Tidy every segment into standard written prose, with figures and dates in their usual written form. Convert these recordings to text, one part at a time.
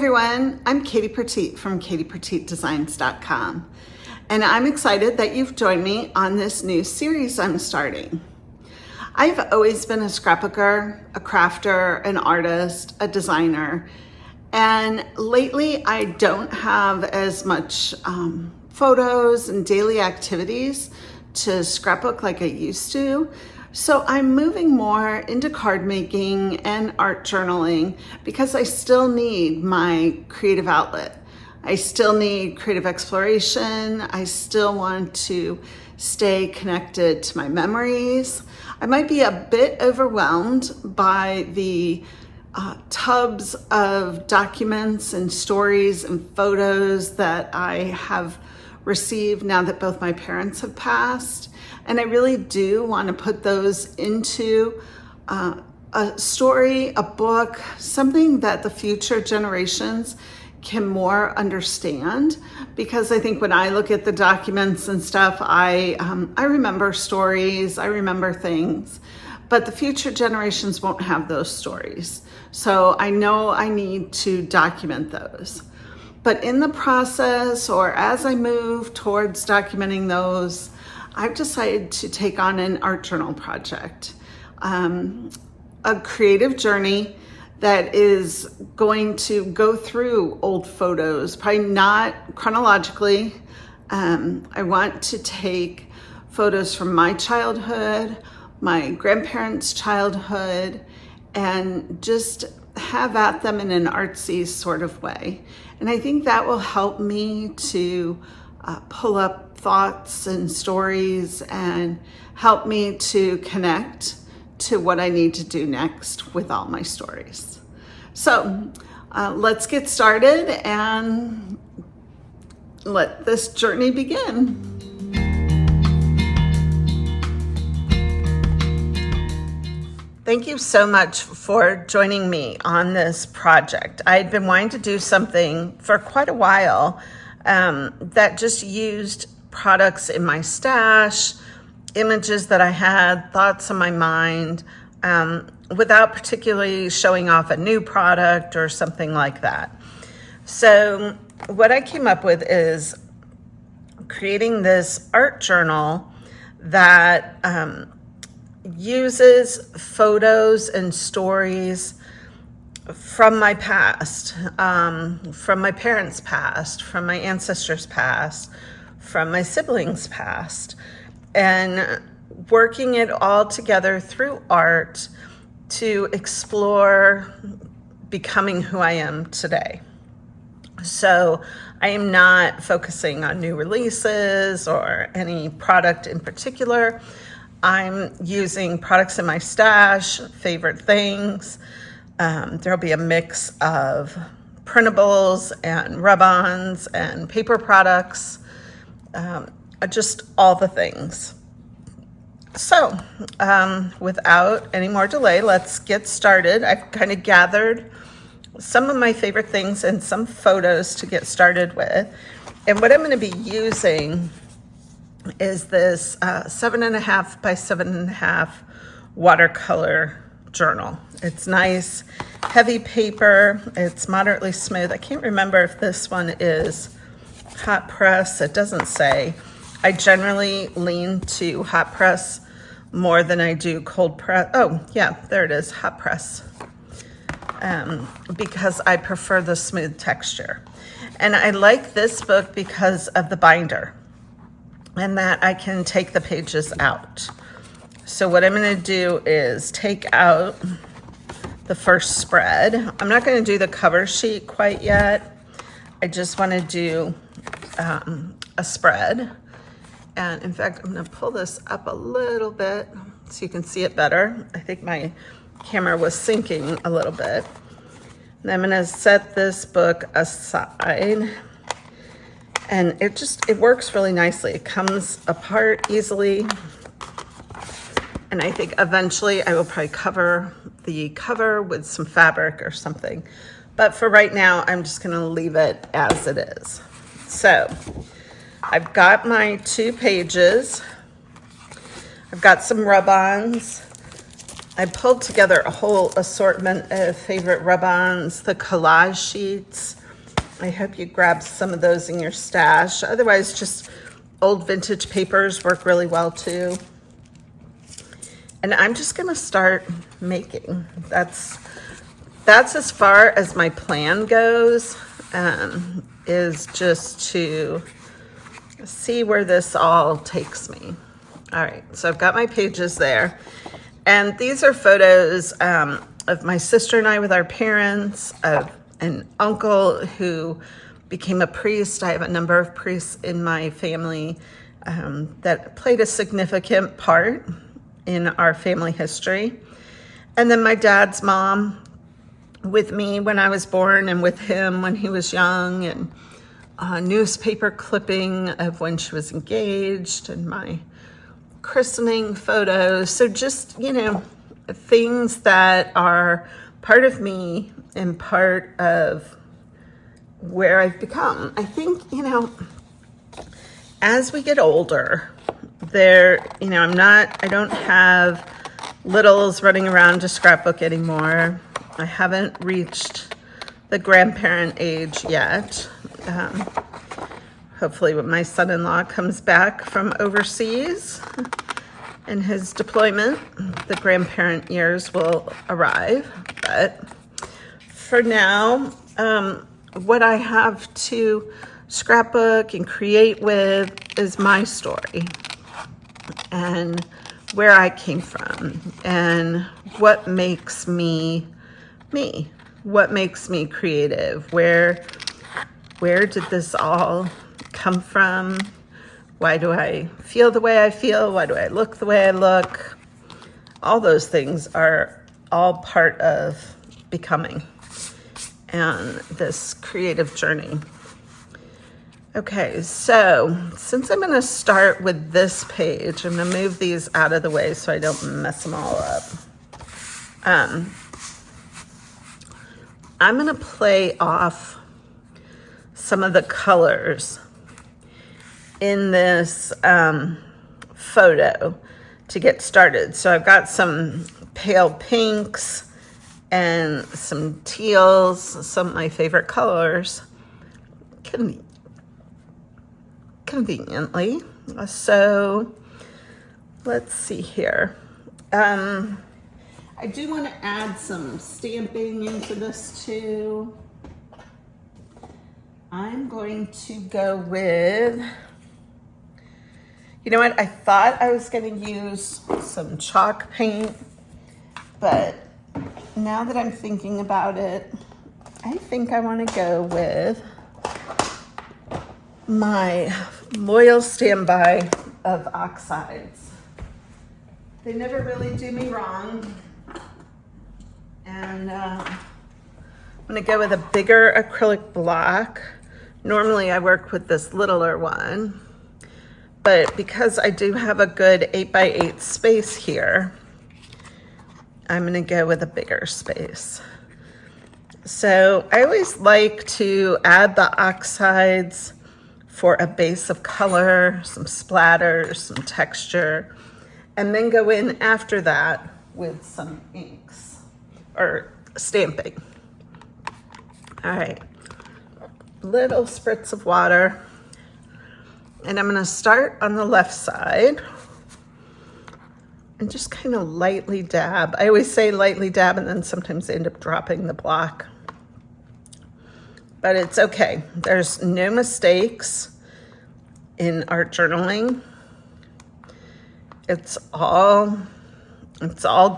everyone, I'm Katie Petit from KatiePetitDesigns.com, and I'm excited that you've joined me on this new series I'm starting. I've always been a scrapbooker, a crafter, an artist, a designer, and lately I don't have as much photos and daily activities to scrapbook like I used to. So I'm moving more into card making and art journaling because I still need my creative outlet. I still need creative exploration. I still want to stay connected to my memories. I might be a bit overwhelmed by the tubs of documents and stories and photos that I have received now that both my parents have passed. And I really do want to put those into a story, a book, something that the future generations can more understand. Because I think when I look at the documents and stuff, I remember stories, I remember things, but the future generations won't have those stories. So I know I need to document those. But in the process, or as I move towards documenting those, I've decided to take on an art journal project, a creative journey that is going to go through old photos, probably not chronologically. I want to take photos from my childhood, my grandparents' childhood, and just have at them in an artsy sort of way. And I think that will help me to pull up thoughts and stories and help me to connect to what I need to do next with all my stories. So let's get started and let this journey begin. Thank you so much for joining me on this project. I'd been wanting to do something for quite a while that just used products in my stash, images that I had, thoughts on my mind, without particularly showing off a new product or something like that. So what I came up with is creating this art journal that uses photos and stories from my past, from my parents' past, from my ancestors' past, from my siblings' past, and working it all together through art to explore becoming who I am today. So I am not focusing on new releases or any product in particular. I'm using products in my stash, favorite things. There'll be a mix of printables and rub-ons and paper products, just all the things. So without any more delay, let's get started. I've kind of gathered some of my favorite things and some photos to get started with. And what I'm going to be using is this 7.5 by 7.5 watercolor journal. It's nice, heavy paper. It's moderately smooth. I can't remember if this one is hot press. It doesn't say. I generally lean to hot press more than I do cold press. Oh, yeah, there it is, hot press. Because I prefer the smooth texture. And I like this book because of the binder and that I can take the pages out. So what I'm going to do is take out the first spread. I'm not going to do the cover sheet quite yet. I just want to do a spread. And in fact, I'm going to pull this up a little bit so you can see it better. I think my camera was sinking a little bit. And I'm going to set this book aside. And it works really nicely. It comes apart easily. And I think eventually I will probably cover the cover with some fabric or something. But for right now, I'm just going to leave it as it is. So I've got my 2 pages. I've got some rub-ons. I pulled together a whole assortment of favorite rub-ons, the collage sheets. I hope you grab some of those in your stash. Otherwise, just old vintage papers work really well too. And I'm just gonna start making. That's as far as my plan goes, is just to see where this all takes me. All right, so I've got my pages there. And these are photos of my sister and I with our parents, of an uncle who became a priest. I have a number of priests in my family that played a significant part in our family history. And then my dad's mom with me when I was born and with him when he was young, and a newspaper clipping of when she was engaged, and my christening photos. So just, you know, things that are part of me and part of where I've become. I think, you know, as we get older, I don't have littles running around to scrapbook anymore. I haven't reached the grandparent age yet. Hopefully when my son-in-law comes back from overseas in his deployment, the grandparent years will arrive. But for now, what I have to scrapbook and create with is my story and where I came from and what makes me me, what makes me creative, where did this all come from? Why do I feel the way I feel? Why do I look the way I look? All those things are all part of becoming and this creative journey. Okay, so since I'm gonna start with this page, I'm gonna move these out of the way so I don't mess them all up. I'm gonna play off some of the colors in this photo to get started. So I've got some pale pinks and some teals, some of my favorite colors, conveniently. So let's see here. I do want to add some stamping into this too. I'm going to go with, you know what? I thought I was going to use some chalk paint, but now that I'm thinking about it, I think I want to go with my loyal standby of Oxides. They never really do me wrong. And I'm gonna go with a bigger acrylic block. Normally I work with this littler one, but because I do have a good 8x8 space here, I'm gonna go with a bigger space. So I always like to add the oxides for a base of color, some splatters, some texture, and then go in after that with some inks or stamping. All right, little spritz of water. And I'm gonna start on the left side and just kind of lightly dab. I always say lightly dab and then sometimes I end up dropping the block. But it's okay. There's no mistakes in art journaling. It's all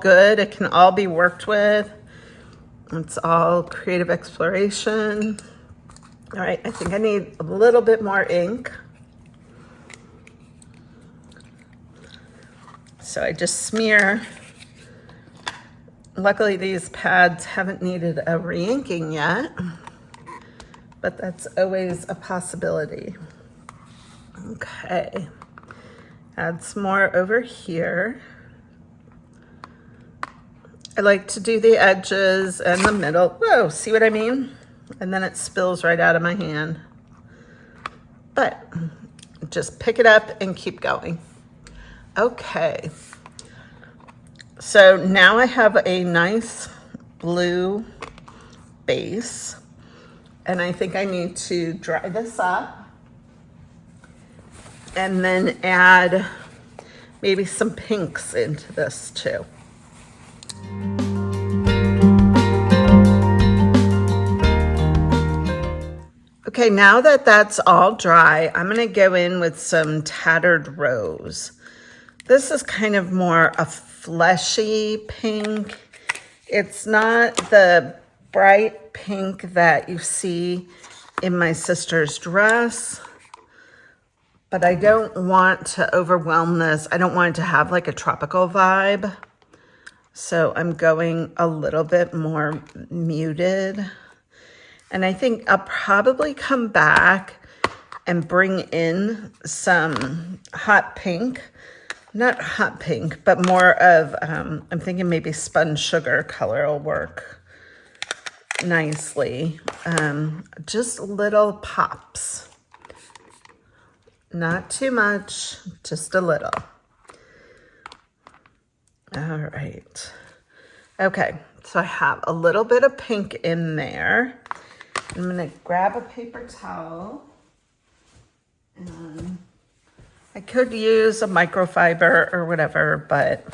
good. It can all be worked with. It's all creative exploration. All right, I think I need a little bit more ink. So I just smear. Luckily, these pads haven't needed a re-inking yet, but that's always a possibility. Okay, add some more over here. I like to do the edges and the middle. Whoa, see what I mean? And then it spills right out of my hand. But just pick it up and keep going. Okay, So now I have a nice blue base, and I think I need to dry this up and then add maybe some pinks into this too. Okay, now that that's all dry, I'm gonna go in with some Tattered Rose. This is kind of more a fleshy pink. It's not the bright pink that you see in my sister's dress, but I don't want to overwhelm this. I don't want it to have like a tropical vibe. So I'm going a little bit more muted. And I think I'll probably come back and bring in some hot pink. Not hot pink, but more of, I'm thinking maybe spun sugar color will work nicely. Just little pops. Not too much, just a little. All right. Okay, so I have a little bit of pink in there. I'm gonna grab a paper towel, and I could use a microfiber or whatever, but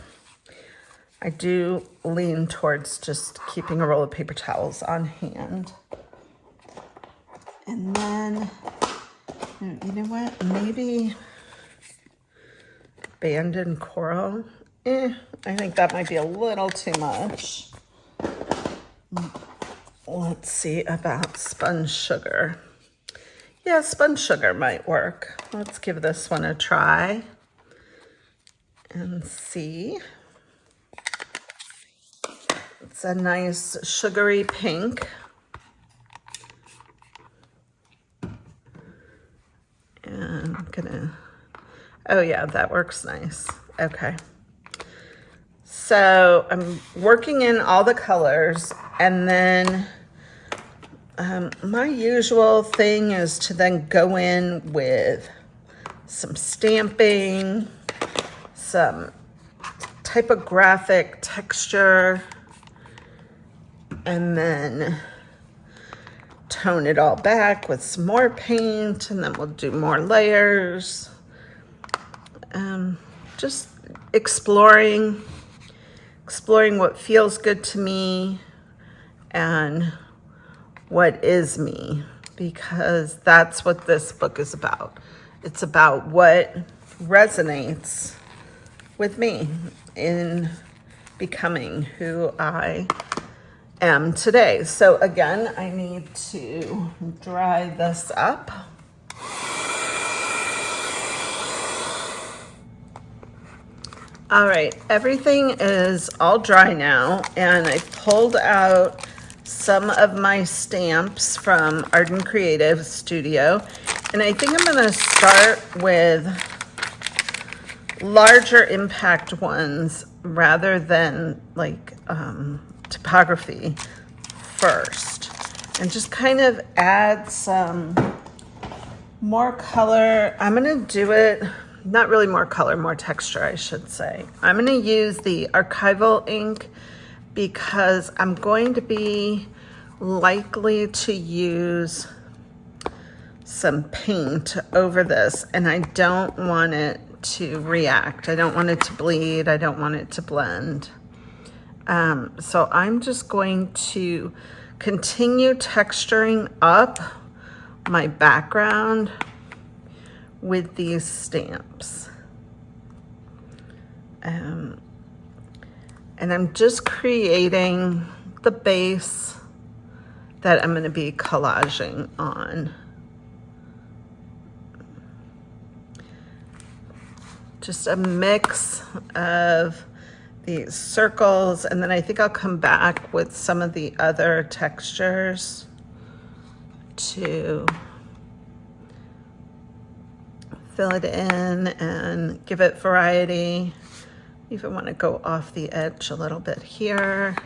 I do lean towards just keeping a roll of paper towels on hand. And then, you know what, maybe abandoned coral. I think that might be a little too much. Let's see about spun sugar. Yeah, spun sugar might work. Let's give this one a try and see. It's a nice sugary pink. And I'm gonna, oh yeah, that works nice. Okay. So I'm working in all the colors, and then my usual thing is to then go in with some stamping, some typographic texture, and then tone it all back with some more paint, and then we'll do more layers. Just exploring what feels good to me and what is me, because that's what this book is about. It's about what resonates with me in becoming who I am today. So again, I need to dry this up. All right, everything is all dry now, and I've pulled out some of my stamps from Arden Creative Studio, and I think I'm gonna start with larger impact ones rather than like typography first, and just kind of add some more color. I'm gonna do it, not really more color, more texture, I should say. I'm gonna use the Archival ink because I'm going to be likely to use some paint over this, and I don't want it to react. I don't want it to bleed. I don't want it to blend. So I'm just going to continue texturing up my background with these stamps. And I'm just creating the base that I'm going to be collaging on. Just a mix of these circles, and then I think I'll come back with some of the other textures to fill it in and give it variety. Even want to go off the edge a little bit here.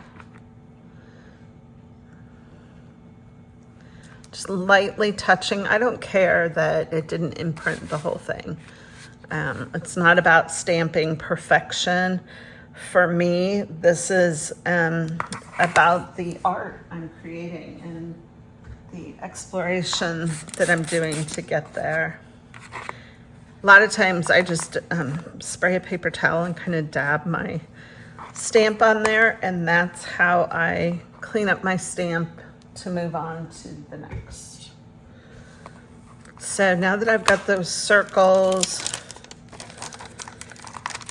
Just lightly touching. I don't care that it didn't imprint the whole thing. It's not about stamping perfection, for me, this is about the art I'm creating and the exploration that I'm doing to get there. A lot of times I just spray a paper towel and kind of dab my stamp on there, and that's how I clean up my stamp to move on to the next. So now that I've got those circles,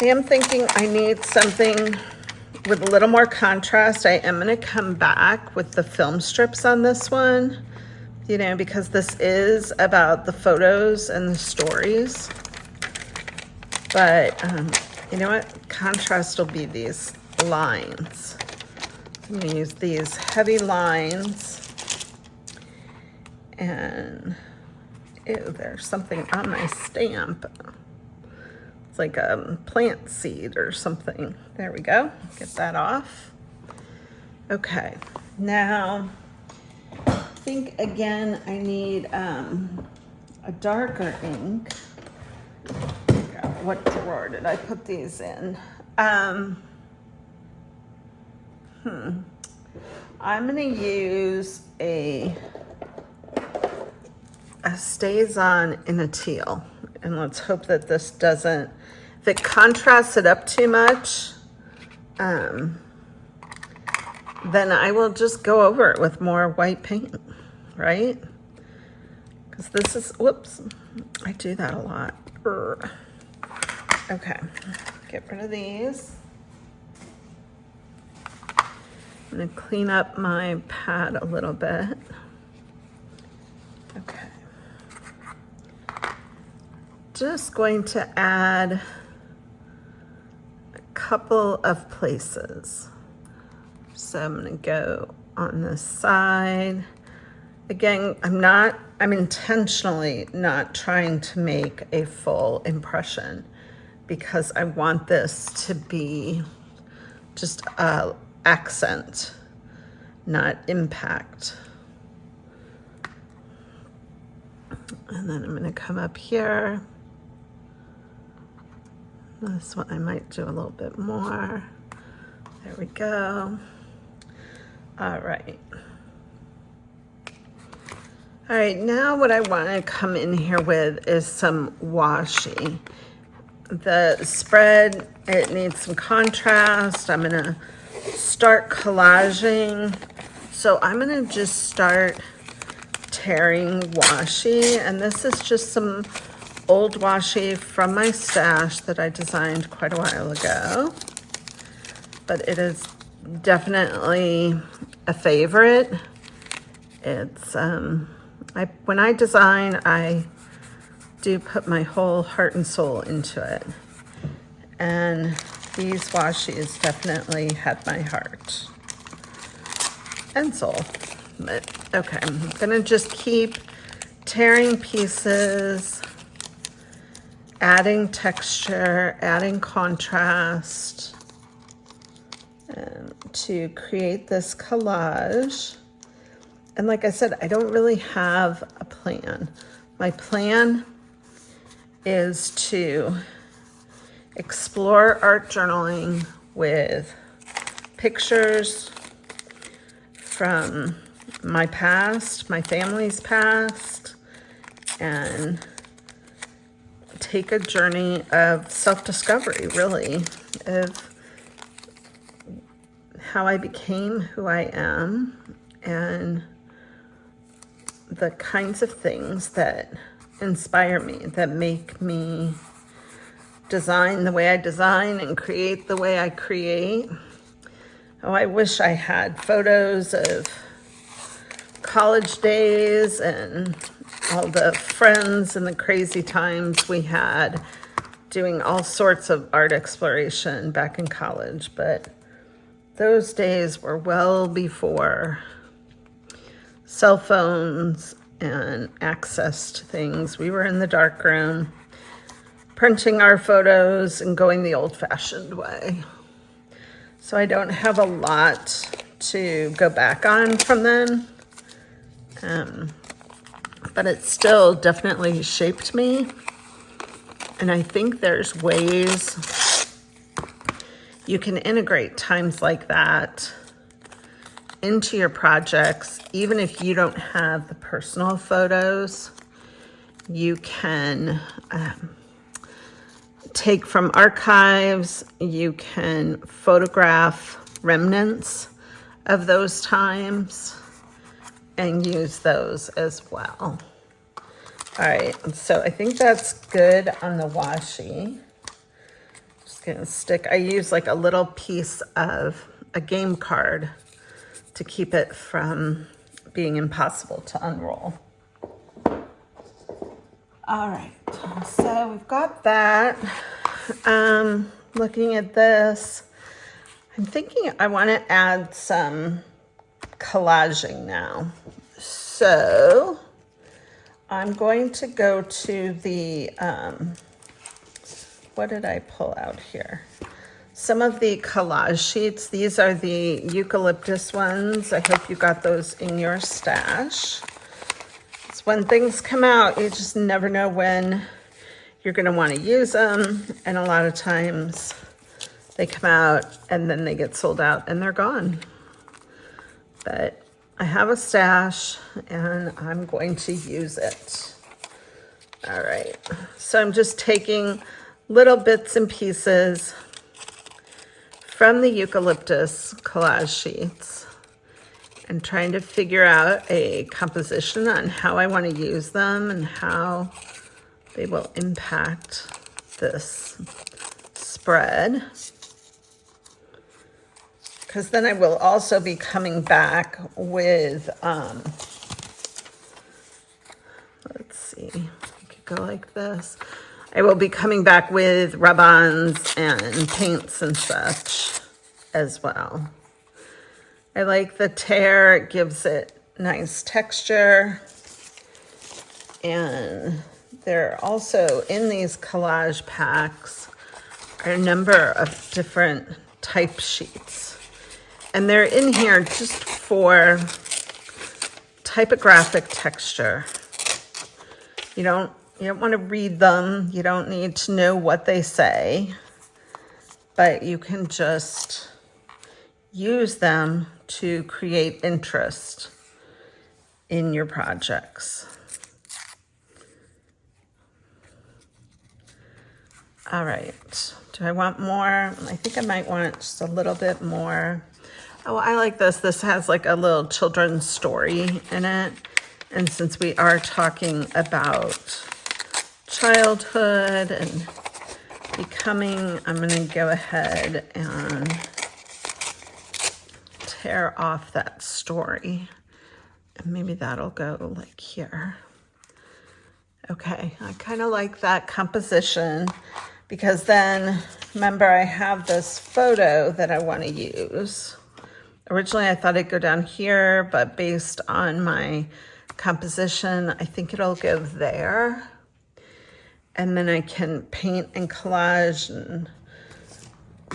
I am thinking I need something with a little more contrast. I am going to come back with the film strips on this one, you know, because this is about the photos and the stories. But you know what? Contrast will be these lines. I'm going to use these heavy lines. And ew, there's something on my stamp. It's like a plant seed or something. There we go. Get that off. Okay. Now, I think again I need a darker ink. What drawer did I put these in? I'm gonna use a Stazon in a teal, and let's hope that this doesn't, if it contrasts it up too much, then I will just go over it with more white paint, right? Because this is, whoops, I do that a lot. Okay, get rid of these. I'm gonna clean up my pad a little bit. Okay. Just going to add a couple of places. So I'm gonna go on this side. Again, I'm intentionally not trying to make a full impression because I want this to be just a accent, not impact. And then I'm going to come up here. This one I might do a little bit more. There we go. All right. All right, now what I want to come in here with is some washi. The spread, it needs some contrast. I'm going to start collaging. So I'm going to just start tearing washi, and this is just some old washi from my stash that I designed quite a while ago, but it is definitely a favorite. It's when I design, I do put my whole heart and soul into it, and these washis definitely had my heart and soul. But okay, I'm gonna just keep tearing pieces, adding texture, adding contrast to create this collage. And like I said, I don't really have a plan. My plan is to explore art journaling with pictures from my past, my family's past, and take a journey of self-discovery, really, of how I became who I am and the kinds of things that inspire me, that make me design the way I design and create the way I create. Oh, I wish I had photos of college days and all the friends and the crazy times we had doing all sorts of art exploration back in college, but those days were well before cell phones and access to things. We were in the darkroom, printing our photos and going the old-fashioned way. So I don't have a lot to go back on from then. But it still definitely shaped me. And I think there's ways you can integrate times like that into your projects. Even if you don't have the personal photos, you can take from archives, you can photograph remnants of those times and use those as well. All right, so I think that's good on the washi. Just gonna stick, I use like a little piece of a game card to keep it from being impossible to unroll. All right, so we've got that. Looking at this, I'm thinking I want to add some collaging now. So I'm going to go to the, what did I pull out here? Some of the collage sheets. These are the eucalyptus ones. I hope you got those in your stash. It's when things come out, you just never know when you're going to want to use them. And a lot of times they come out and then they get sold out and they're gone. But I have a stash and I'm going to use it. All right, so I'm just taking little bits and pieces from the eucalyptus collage sheets and trying to figure out a composition on how I want to use them and how they will impact this spread. Because then I will also be coming back with, let's see, I could go like this. I will be coming back with rub-ons and paints and such as well. I like the tear, it gives it nice texture. And there are also, in these collage packs, are a number of different type sheets. And they're in here just for typographic texture. You don't want to read them. You don't need to know what they say, but you can just use them to create interest in your projects. All right, do I want more? I think I might want just a little bit more. Oh, I like this. This has like a little children's story in it. And since we are talking about childhood and becoming, I'm going to go ahead and tear off that story. And maybe that'll go like here. Okay, I kind of like that composition because then, remember, I have this photo that I want to use. Originally, I thought it'd go down here, but based on my composition, I think it'll go there. And then I can paint and collage and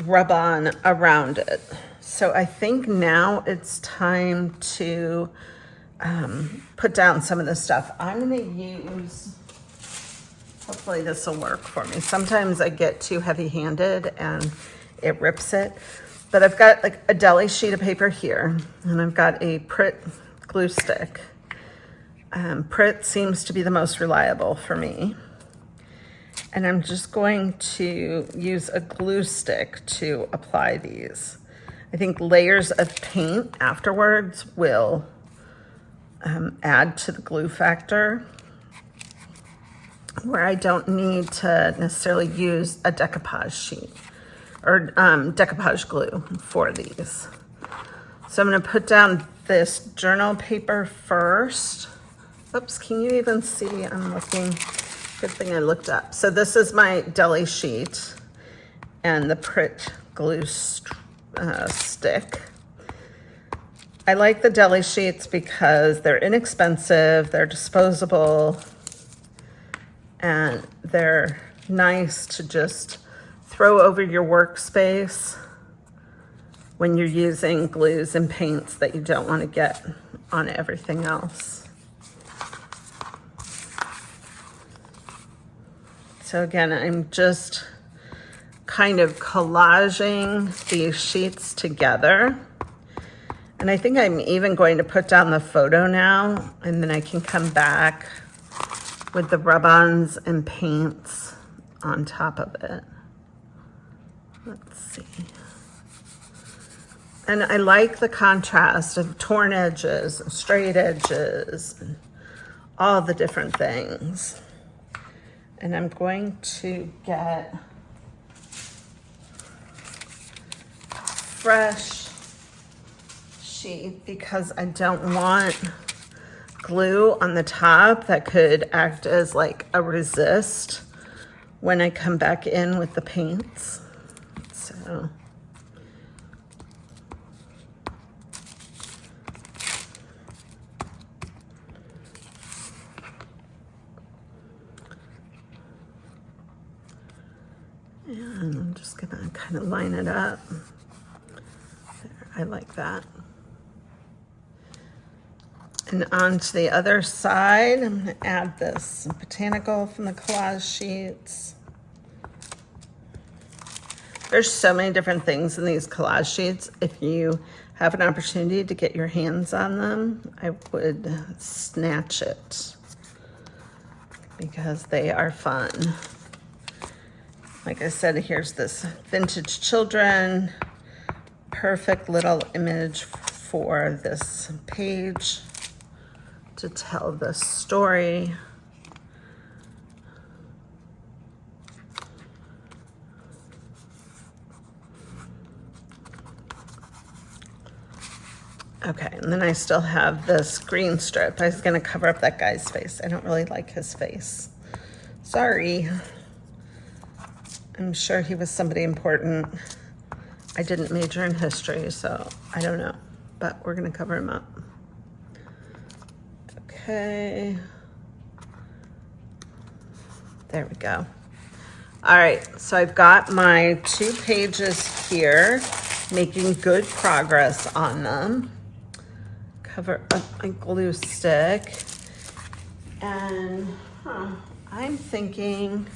rub on around it. So I think now it's time to put down some of this stuff. I'm gonna use, hopefully this will work for me. Sometimes I get too heavy-handed and it rips it. But I've got like a deli sheet of paper here, and I've got a Pritt glue stick. Pritt seems to be the most reliable for me. And I'm just going to use a glue stick to apply these. I think layers of paint afterwards will add to the glue factor, where I don't need to necessarily use a decoupage sheet or decoupage glue for these. So I'm gonna put down this journal paper first. Oops, can you even see? I'm looking, good thing I looked up. So this is my deli sheet and the Pritt glue stick. I like the deli sheets because they're inexpensive, they're disposable, and they're nice to just throw over your workspace when you're using glues and paints that you don't want to get on everything else. So again, I'm just kind of collaging these sheets together. And I think I'm even going to put down the photo now, and then I can come back with the rub-ons and paints on top of it. Let's see. And I like the contrast of torn edges, and straight edges, and all the different things. And I'm going to get fresh sheet because I don't want glue on the top that could act as like a resist when I come back in with the paints. So and I'm just gonna kind of line it up. There, I like that. And onto the other side, I'm going to add this botanical from the collage sheets. There's so many different things in these collage sheets. If you have an opportunity to get your hands on them, I would snatch it because they are fun. Like I said, here's this vintage children. Perfect little image for this page to tell the story. Okay, and then I still have this green strip. I was gonna cover up that guy's face. I don't really like his face. Sorry. I'm sure he was somebody important. I didn't major in history, so I don't know, but we're gonna cover him up. Okay, there we go. All right, so I've got my 2 pages here, making good progress on them. Cover up my glue stick, and I'm thinking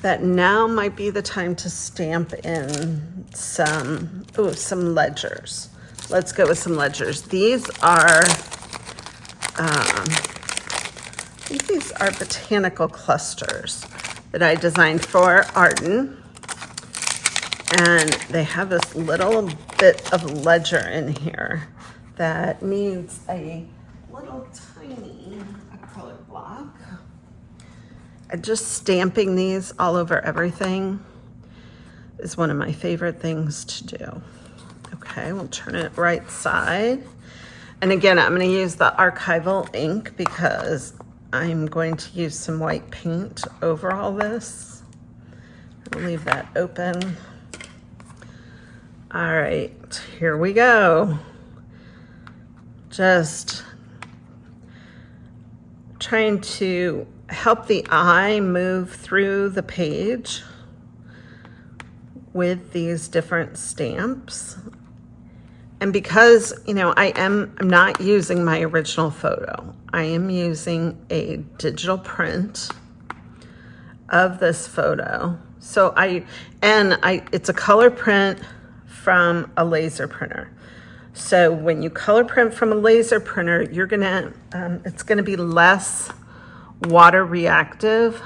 that now might be the time to stamp in some ledgers. Let's go with some ledgers. These are I think these are botanical clusters that I designed for Arden. And they have this little bit of ledger in here that needs a little tiny acrylic block. And just stamping these all over everything is one of my favorite things to do. Okay, we'll turn it right side. And again, I'm going to use the Archival ink because I'm going to use some white paint over all this. I'll leave that open. All right, here we go. Just trying to help the eye move through the page with these different stamps. And because, you know, I'm not using my original photo. I am using a digital print of this photo. So it's a color print from a laser printer. So when you color print from a laser printer, you're gonna, it's gonna be less water reactive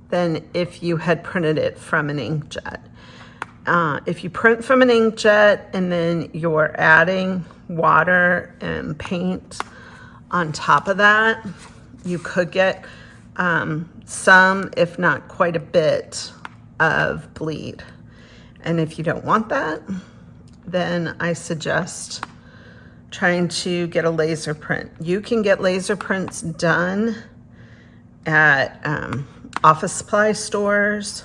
than if you had printed it from an inkjet. If you print from an inkjet and then you're adding water and paint on top of that, you could get some, if not quite a bit, of bleed. And if you don't want that, then I suggest trying to get a laser print. You can get laser prints done at office supply stores.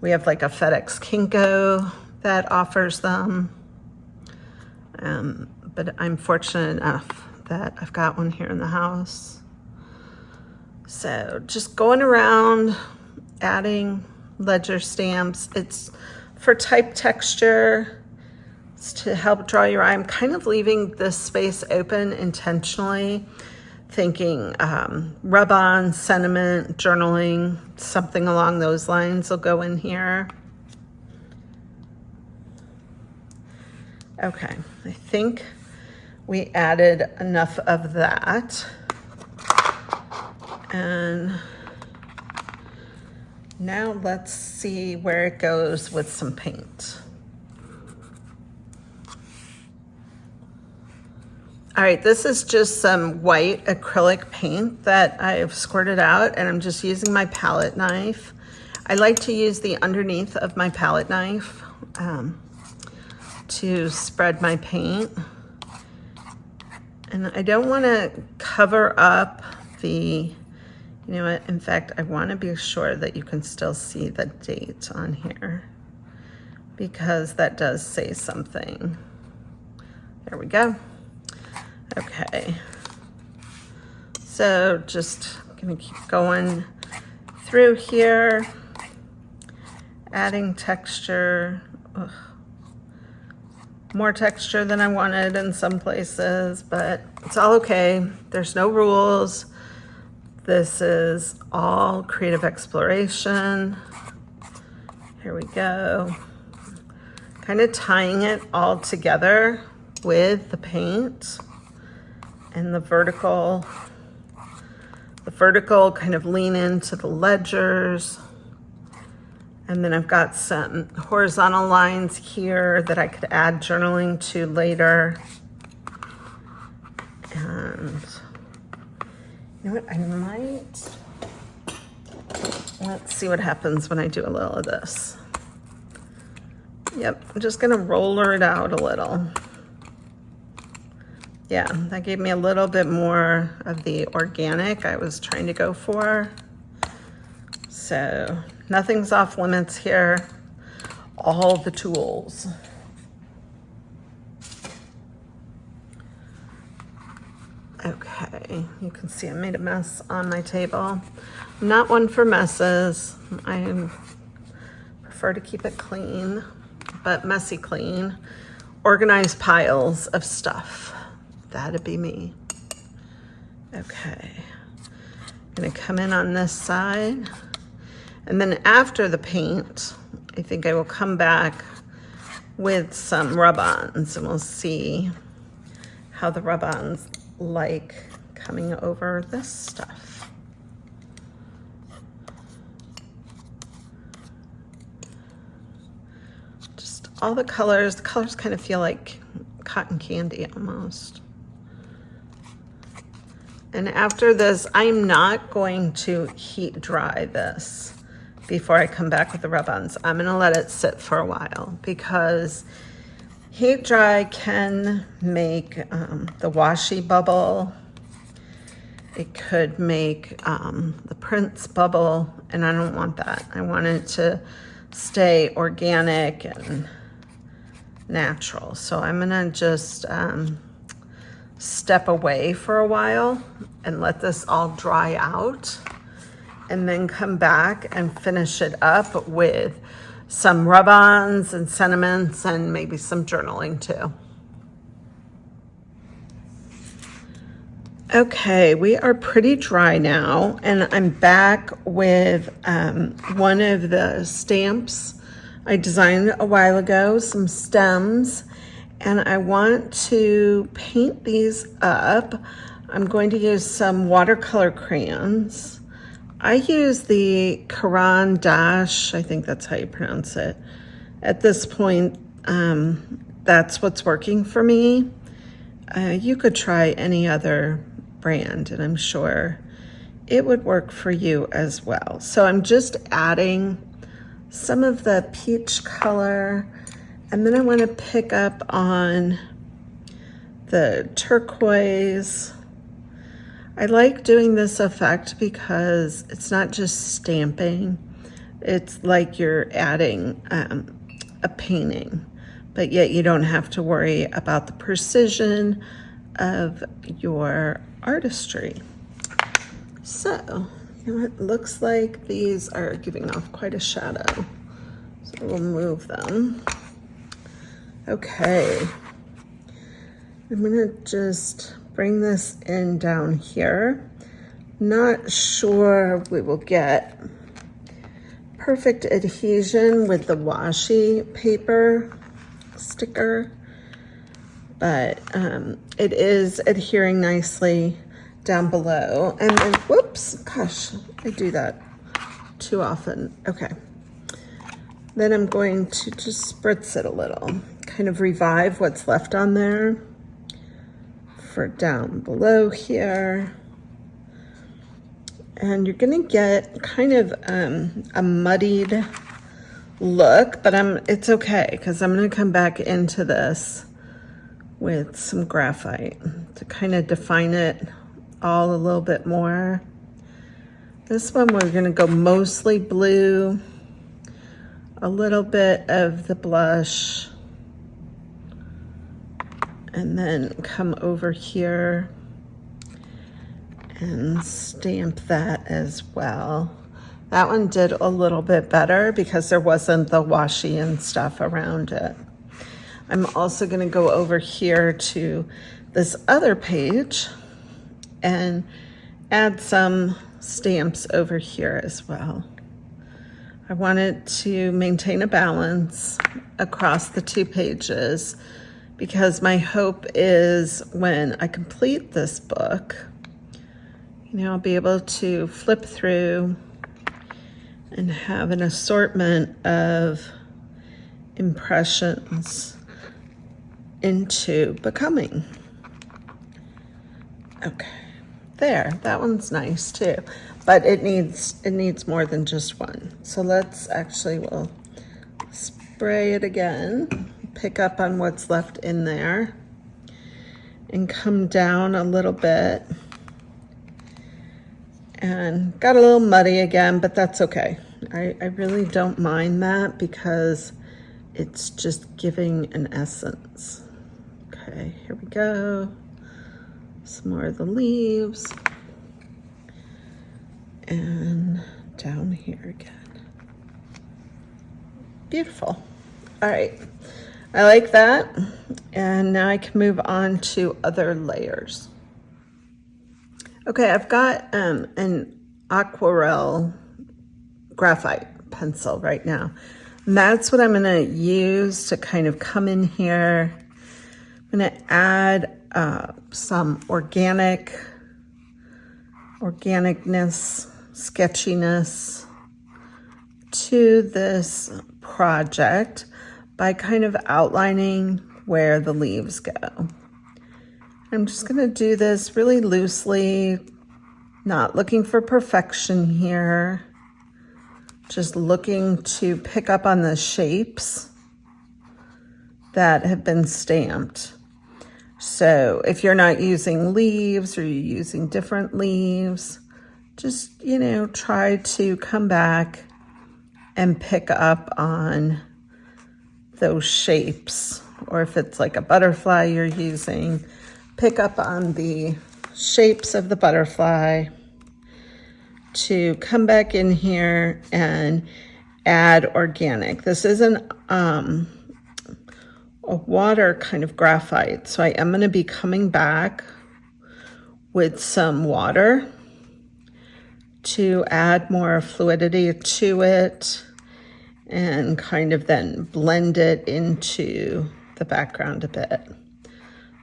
We have like a FedEx Kinko that offers them. But I'm fortunate enough that I've got one here in the house. So just going around adding ledger stamps. It's for type texture. It's to help draw your eye. I'm kind of leaving this space open intentionally, thinking rub-on, sentiment, journaling, something along those lines will go in here. Okay, I think we added enough of that. And now let's see where it goes with some paint. All right, this is just some white acrylic paint that I've squirted out, and I'm just using my palette knife. I like to use the underneath of my palette knife to spread my paint. And I don't want to cover up the, you know what, in fact, I want to be sure that you can still see the date on here, because that does say something. There we go. Okay, so just gonna keep going through here, adding texture. Ugh. More texture than I wanted in some places, but it's all okay. There's no rules. This is all creative exploration. Here we go. Kind of tying it all together with the paint. And the vertical kind of lean into the ledgers. And then I've got some horizontal lines here that I could add journaling to later. And you know what, I might, let's see what happens when I do a little of this. Yep, I'm just gonna roller it out a little. Yeah, that gave me a little bit more of the organic I was trying to go for. So nothing's off limits here. All the tools. Okay, you can see I made a mess on my table. I'm not one for messes. I prefer to keep it clean, but messy clean. Organized piles of stuff. That'd be me. Okay, I'm gonna come in on this side. And then after the paint, I think I will come back with some rub-ons, and we'll see how the rub-ons like coming over this stuff. Just all the colors kind of feel like cotton candy almost. And after this, I'm not going to heat dry this before I come back with the rub-ons. I'm gonna let it sit for a while, because heat dry can make the washi bubble. It could make the prints bubble, and I don't want that. I want it to stay organic and natural. So I'm gonna just step away for a while and let this all dry out, and then come back and finish it up with some rub-ons and sentiments and maybe some journaling too. Okay, we are pretty dry now, and I'm back with one of the stamps I designed a while ago, some stems, and I want to paint these up. I'm going to use some watercolor crayons. I use the Caran dash, I think that's how you pronounce it. At this point, that's what's working for me. You could try any other brand, and I'm sure it would work for you as well. So I'm just adding some of the peach color, and then I want to pick up on the turquoise. I like doing this effect because it's not just stamping. It's like you're adding a painting, but yet you don't have to worry about the precision of your artistry. So, you know, it looks like these are giving off quite a shadow. So we'll move them. Okay. I'm gonna just bring this in down here. Not sure we will get perfect adhesion with the washi paper sticker, but it is adhering nicely down below. And then, whoops, gosh, I do that too often. Okay. Then I'm going to just spritz it a little, kind of revive what's left on there for down below here. And you're gonna get kind of a muddied look, but it's okay because I'm gonna come back into this with some graphite to kind of define it all a little bit more. This one we're gonna go mostly blue, a little bit of the blush, and then come over here and stamp that as well. That one did a little bit better because there wasn't the washi and stuff around it. I'm also gonna go over here to this other page and add some stamps over here as well. I wanted to maintain a balance across the two pages because my hope is when I complete this book, I'll be able to flip through and have an assortment of impressions into becoming. Okay, there, that one's nice too, but it needs more than just one. So we'll spray it again, pick up on what's left in there, and come down a little bit. And got a little muddy again, but that's okay. I really don't mind that because it's just giving an essence. Okay, here we go. Some more of the leaves. And down here again. Beautiful. All right, I like that. And now I can move on to other layers. Okay, I've got an aquarelle graphite pencil right now. And that's what I'm gonna use to kind of come in here. I'm gonna add some organicness, sketchiness to this project by kind of outlining where the leaves go. I'm just gonna do this really loosely, not looking for perfection here, just looking to pick up on the shapes that have been stamped. So if you're not using leaves or you're using different leaves, just, try to come back and pick up on those shapes. Or if it's like a butterfly you're using, pick up on the shapes of the butterfly to come back in here and add organic. This isn't a water kind of graphite, so I am going to be coming back with some water to add more fluidity to it and kind of then blend it into the background a bit.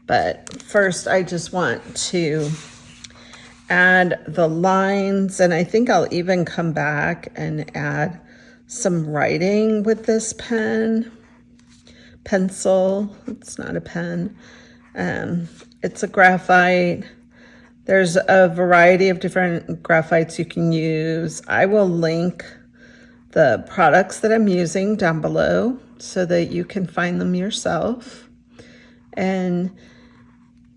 But first, I just want to add the lines, and I think I'll even come back and add some writing with this pencil. It's not a pen. It's a graphite. There's a variety of different graphites you can use. I will link the products that I'm using down below so that you can find them yourself and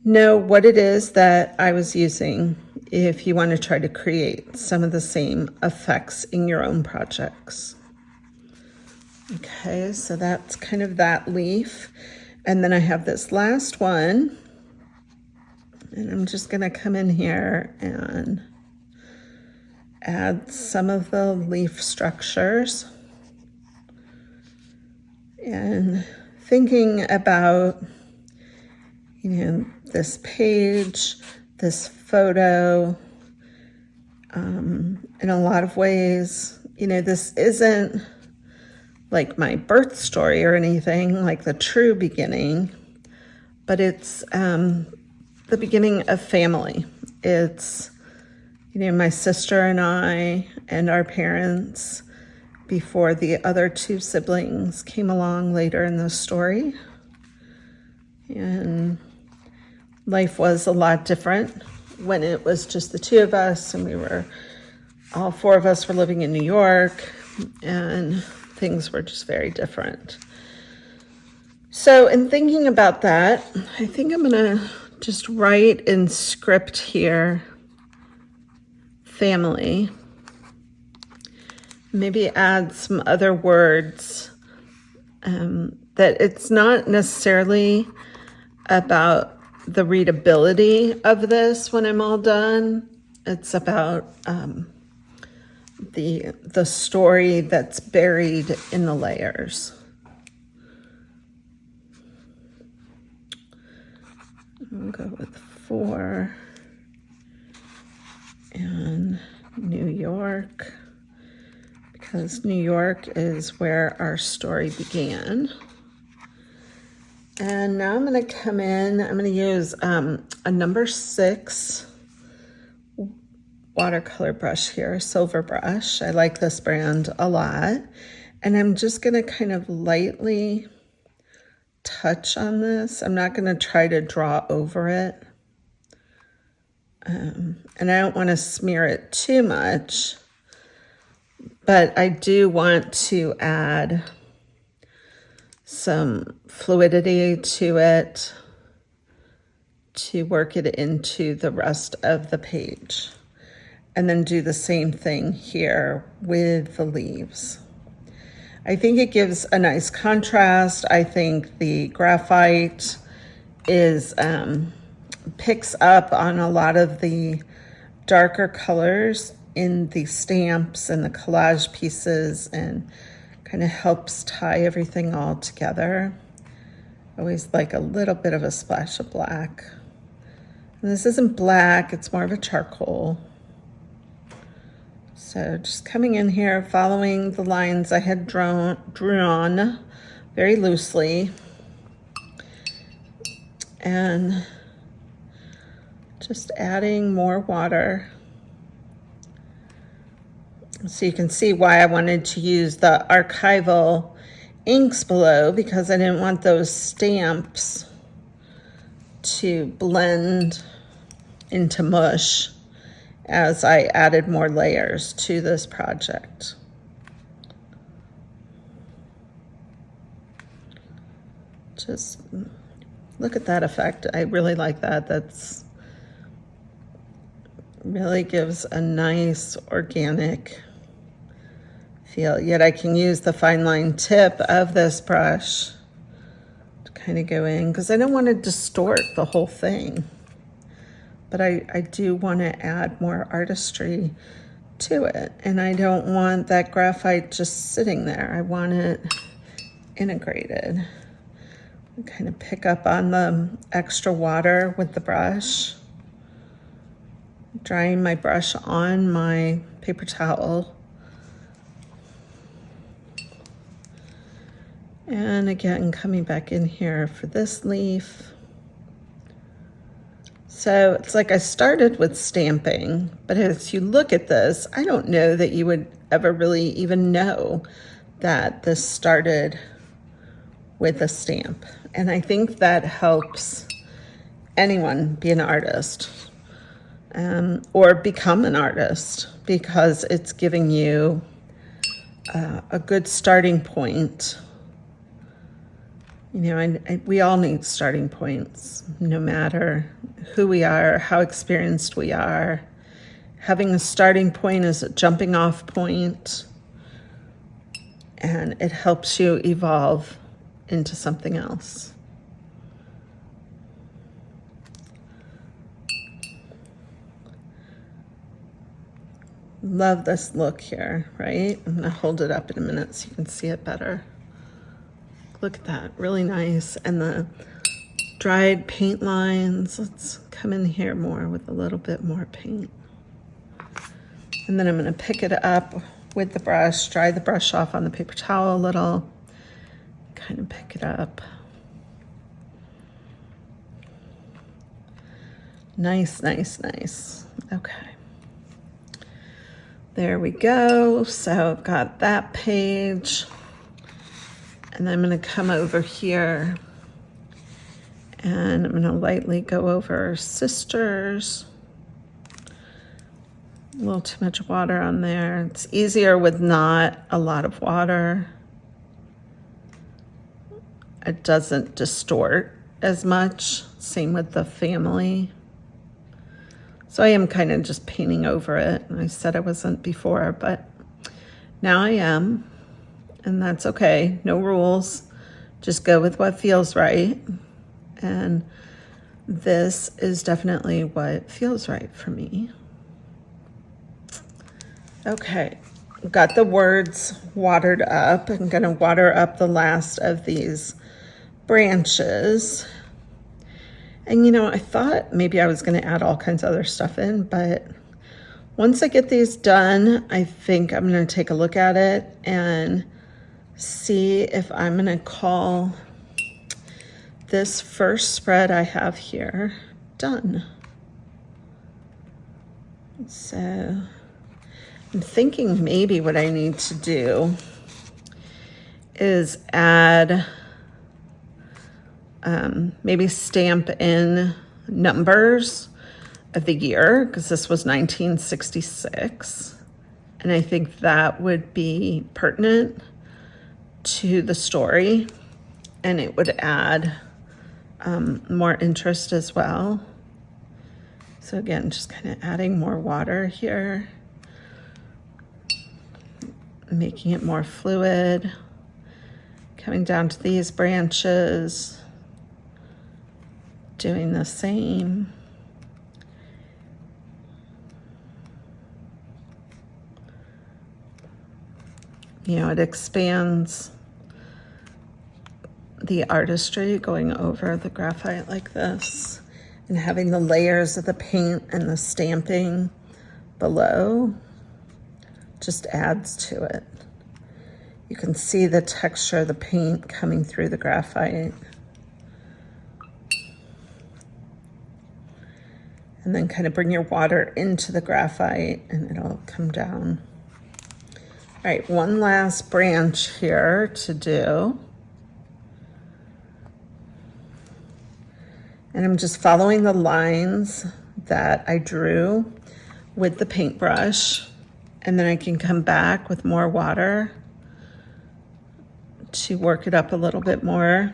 know what it is that I was using if you want to try to create some of the same effects in your own projects. Okay, so that's kind of that leaf. And then I have this last one, and I'm just gonna come in here and add some of the leaf structures. And thinking about, this page, this photo, in a lot of ways, this isn't like my birth story or anything, like the true beginning, but it's the beginning of family. It's, you know, my sister and I and our parents before the other two siblings came along later in the story. And life was a lot different when it was just the two of us, and all four of us were living in New York, and things were just very different. So in thinking about that, I think I'm gonna just write in script here, family. Maybe add some other words, that it's not necessarily about the readability of this when I'm all done. It's about the story that's buried in the layers. We'll go with 4 and New York, because New York is where our story began. And now I'm going to come in, I'm going to use a number 6 watercolor brush here, silver brush. I like this brand a lot. And I'm just going to kind of lightly touch on this. I'm not going to try to draw over it. And I don't want to smear it too much, but I do want to add some fluidity to it to work it into the rest of the page. And then do the same thing here with the leaves. I think it gives a nice contrast. I think the graphite is picks up on a lot of the darker colors in the stamps and the collage pieces, and kind of helps tie everything all together. I always like a little bit of a splash of black. And this isn't black, it's more of a charcoal. So just coming in here, following the lines I had drawn very loosely, and just adding more water. So you can see why I wanted to use the archival inks below, because I didn't want those stamps to blend into mush as I added more layers to this project. Just look at that effect. I really like that. That's really gives a nice organic feel. Yet I can use the fine line tip of this brush to kind of go in, because I don't want to distort the whole thing. But I do want to add more artistry to it. And I don't want that graphite just sitting there. I want it integrated. Kind of pick up on the extra water with the brush. Drying my brush on my paper towel. And again, coming back in here for this leaf. So it's like I started with stamping, but as you look at this, I don't know that you would ever really even know that this started with a stamp. And I think that helps anyone be an artist, or become an artist, because it's giving you a good starting point. You know, and we all need starting points, no matter who we are, how experienced we are. Having a starting point is a jumping off point, and it helps you evolve into something else. Love this look here, right? I'm gonna hold it up in a minute so you can see it better. Look at that, really nice. And the dried paint lines, let's come in here more with a little bit more paint. And then I'm gonna pick it up with the brush, dry the brush off on the paper towel a little, kind of pick it up. Nice, nice, nice. Okay. There we go. So I've got that page. And I'm going to come over here and I'm going to lightly go over Sisters. A little too much water on there. It's easier with not a lot of water. It doesn't distort as much. Same with the family. So I am kind of just painting over it. I said I wasn't before, but now I am. And that's okay. No rules. Just go with what feels right. And this is definitely what feels right for me. Okay, got the words watered up. I'm gonna water up the last of these branches. And you know, I thought maybe I was gonna add all kinds of other stuff in, but once I get these done, I think I'm gonna take a look at it and see if I'm gonna call this first spread I have here done. So I'm thinking maybe what I need to do is add, maybe stamp in numbers of the year, because this was 1966. And I think that would be pertinent to the story, and it would add more interest as well. So again, just kind of adding more water here, making it more fluid, coming down to these branches, doing the same. You know, it expands the artistry going over the graphite like this, and having the layers of the paint and the stamping below just adds to it. You can see the texture of the paint coming through the graphite. And then kind of bring your water into the graphite and it'll come down. All right, one last branch here to do. And I'm just following the lines that I drew with the paintbrush. And then I can come back with more water to work it up a little bit more.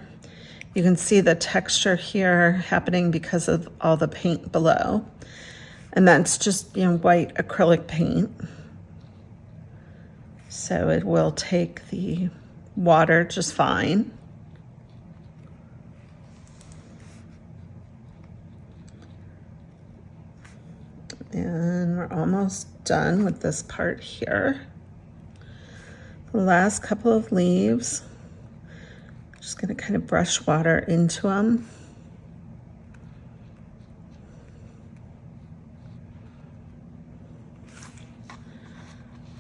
You can see the texture here happening because of all the paint below. And that's just, you know, white acrylic paint. So it will take the water just fine. And we're almost done with this part here. The last couple of leaves, just gonna kind of brush water into them.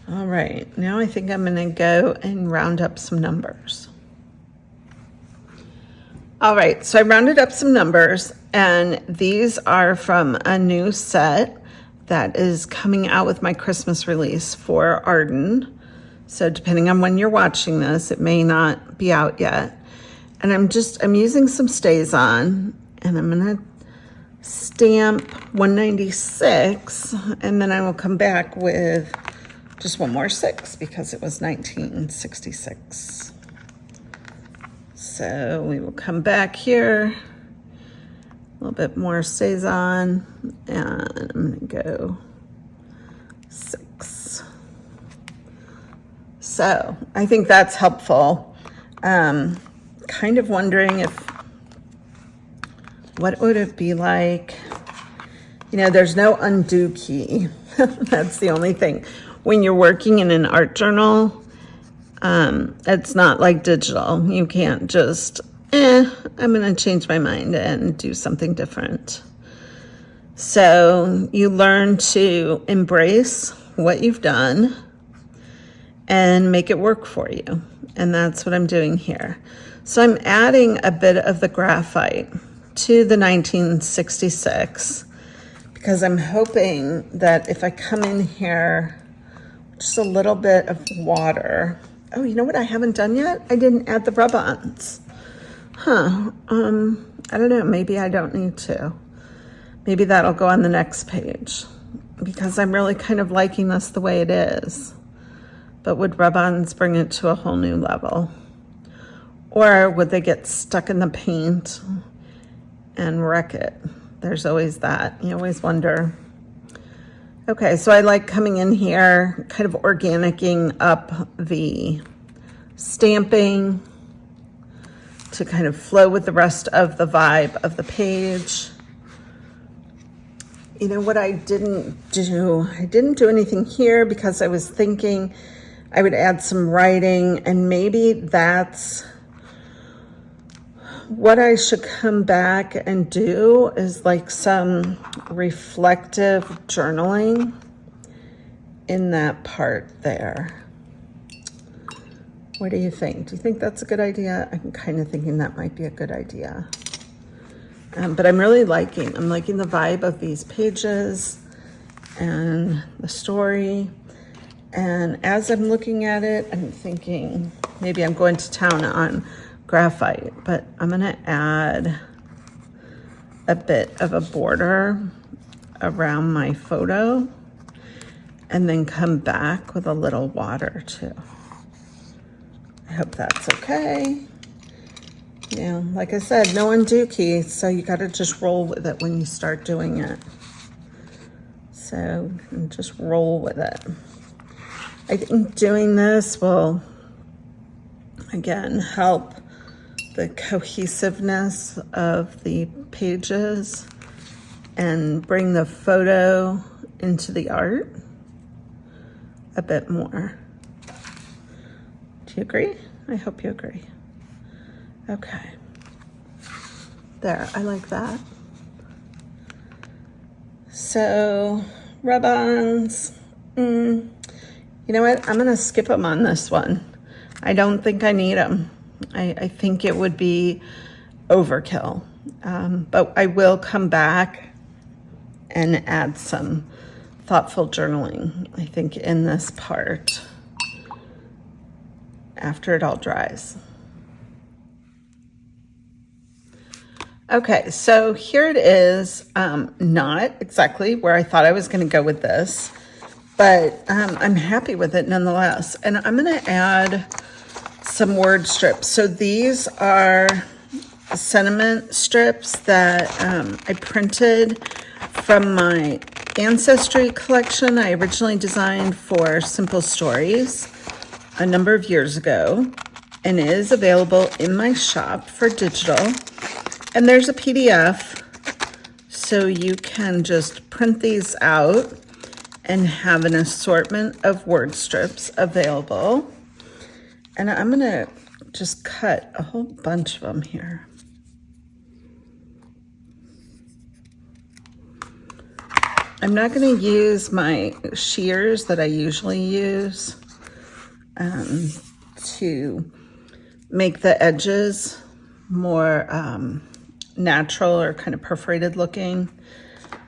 All right, now I think I'm gonna go and round up some numbers. All right, so I rounded up some numbers, and these are from a new set that is coming out with my Christmas release for Arden. So depending on when you're watching this, it may not be out yet. And I'm using some Stazon, and I'm gonna stamp 196, and then I will come back with just one more 6 because it was 1966. So we will come back here, a little bit more Stazon, and I'm gonna go 6. So I think that's helpful. Kind of wondering what would it be like? You know, there's no undo key. That's the only thing. When you're working in an art journal, it's not like digital. You can't just, I'm gonna change my mind and do something different. So you learn to embrace what you've done and make it work for you. And that's what I'm doing here. So I'm adding a bit of the graphite to the 1966 because I'm hoping that if I come in here, just a little bit of water. Oh, you know what I haven't done yet? I didn't add the rub-ons. Huh, I don't know, maybe I don't need to. Maybe that'll go on the next page because I'm really kind of liking this the way it is. But would rub-ons bring it to a whole new level? Or would they get stuck in the paint and wreck it? There's always that. You always wonder. Okay, so I like coming in here, kind of organicing up the stamping to kind of flow with the rest of the vibe of the page. You know what I didn't do? I didn't do anything here because I was thinking I would add some writing, and maybe that's what I should come back and do, is like some reflective journaling in that part there. What do you think? Do you think that's a good idea? I'm kind of thinking that might be a good idea. But I'm really liking the vibe of these pages and the story. And as I'm looking at it, I'm thinking maybe I'm going to town on graphite, but I'm gonna add a bit of a border around my photo and then come back with a little water too. I hope that's okay. Yeah, like I said, no undookie, so you gotta just roll with it when you start doing it. So just roll with it. I think doing this will, again, help the cohesiveness of the pages and bring the photo into the art a bit more. Do you agree? I hope you agree. Okay. There, I like that. So, rub-ons. You know what? I'm gonna skip them on this one. I don't think I need them. I think it would be overkill. But I will come back and add some thoughtful journaling, I think, in this part after it all dries. Okay, so here it is. Not exactly where I thought I was gonna go with this, but I'm happy with it nonetheless. And I'm gonna add some word strips. So these are sentiment strips that I printed from my Ancestry collection I originally designed for Simple Stories a number of years ago, and it is available in my shop for digital. And there's a PDF, so you can just print these out and have an assortment of word strips available. And I'm gonna just cut a whole bunch of them here. I'm not gonna use my shears that I usually use to make the edges more natural or kind of perforated looking.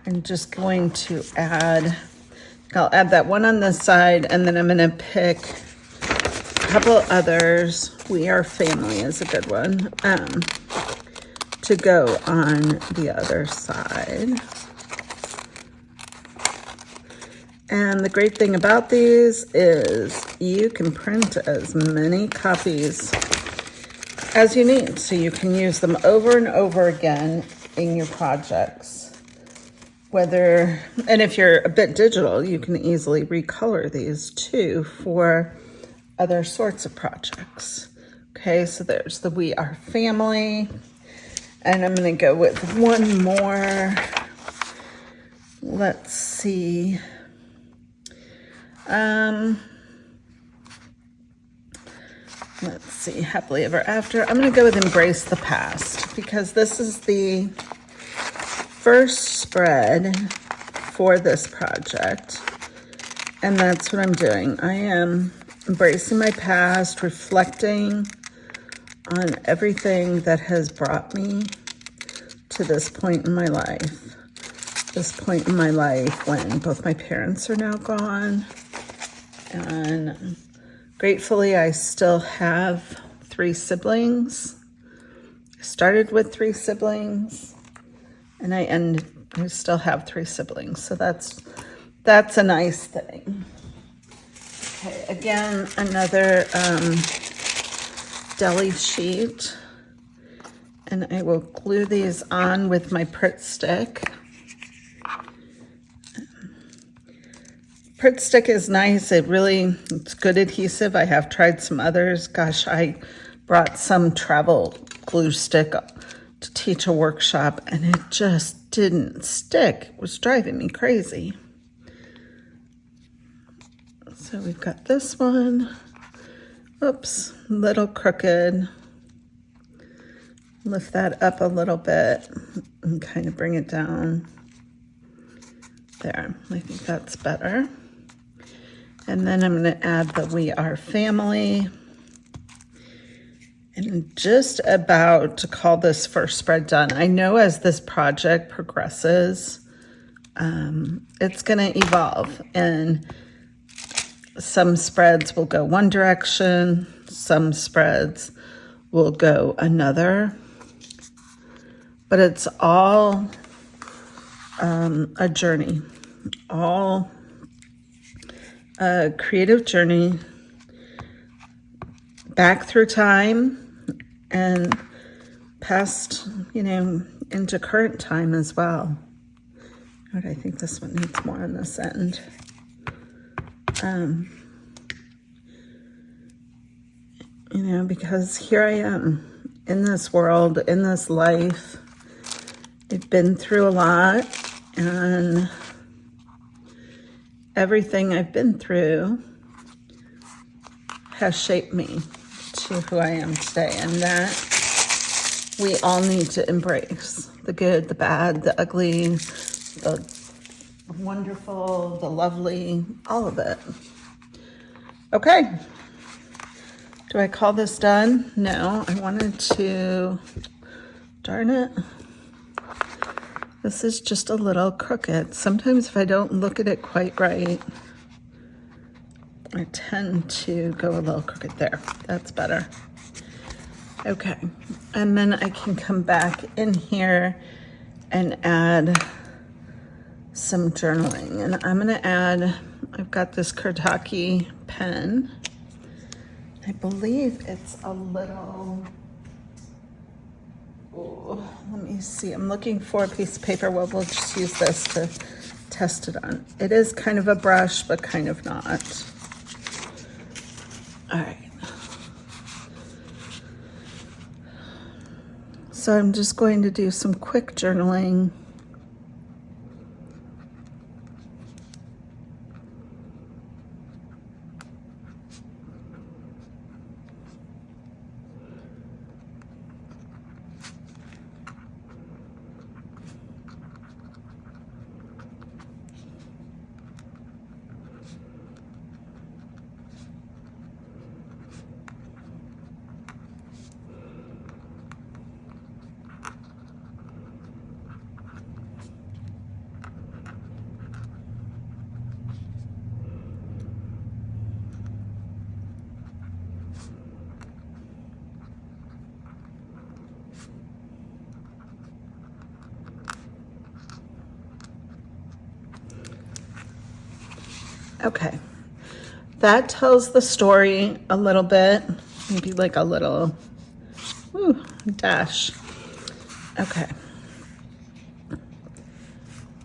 I'm just going to I'll add that one on this side, and then I'm gonna pick a couple others. We Are Family is a good one to go on the other side. And the great thing about these is you can print as many copies as you need, so you can use them over and over again in your projects. And if you're a bit digital, you can easily recolor these too for other sorts of projects. Okay, so there's the We Are Family, and I'm gonna go with one more. Let's see. Let's see, Happily Ever After. I'm gonna go with Embrace the Past, because this is the first spread for this project, and that's what I'm doing. I am embracing my past, reflecting on everything that has brought me to this point in my life. this point in my life when both my parents are now gone. And gratefully, I still have 3 siblings. I started with 3 siblings, and I still have 3 siblings. So that's a nice thing. Okay, again, another deli sheet. And I will glue these on with my Pritt stick. Pritt stick is nice. It's good adhesive. I have tried some others. Gosh, I brought some travel glue stick to teach a workshop, and it just didn't stick. It was driving me crazy. So we've got this one. Oops, a little crooked. Lift that up a little bit and kind of bring it down. There, I think that's better. And then I'm going to add the We Are Family. And I'm just about to call this first spread done. I know as this project progresses, it's going to evolve. And some spreads will go one direction, some spreads will go another. But it's all a journey, all a creative journey back through time and past, into current time as well. But I think this one needs more on this end. Because here I am in this world, in this life. I've been through a lot, and everything I've been through has shaped me to who I am today, and that we all need to embrace the good, the bad, the ugly, the wonderful, the lovely, all of it. Okay. Do I call this done? No, I wanted to, darn it. This is just a little crooked. Sometimes if I don't look at it quite right, I tend to go a little crooked there. That's better. Okay, and then I can come back in here and add some journaling. And I'm gonna add, I've got this Kurtaki pen. I believe it's a little, let me see. I'm looking for a piece of paper. Well, we'll just use this to test it on. It is kind of a brush, but kind of not. All right. So I'm just going to do some quick journaling. Okay, that tells the story a little bit, maybe like a little dash. Okay,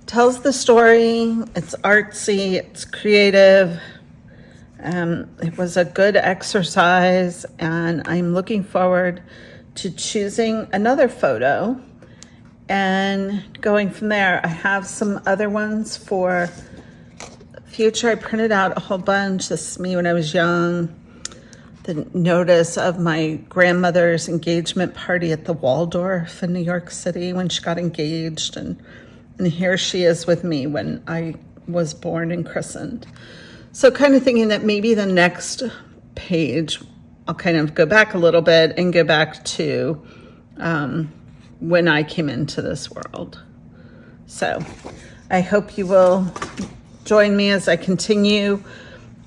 tells the story. It's artsy, it's creative. It was a good exercise, and I'm looking forward to choosing another photo and going from there. I have some other ones for future. I printed out a whole bunch. This is me when I was young. The notice of my grandmother's engagement party at the Waldorf in New York City when she got engaged. And here she is with me when I was born and christened. So kind of thinking that maybe the next page, I'll kind of go back a little bit and go back to when I came into this world. So I hope you will join me as I continue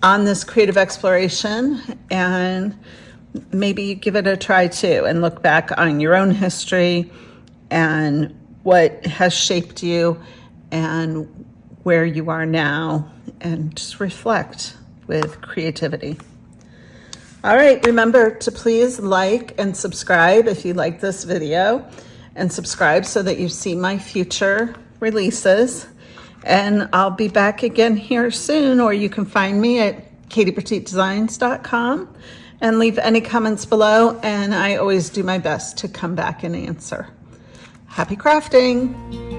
on this creative exploration, and maybe give it a try too and look back on your own history and what has shaped you and where you are now, and just reflect with creativity. All right, remember to please like and subscribe if you like this video, and subscribe so that you see my future releases. And I'll be back again here soon, or you can find me at katiepertitdesigns.com and leave any comments below, and I always do my best to come back and answer. Happy crafting!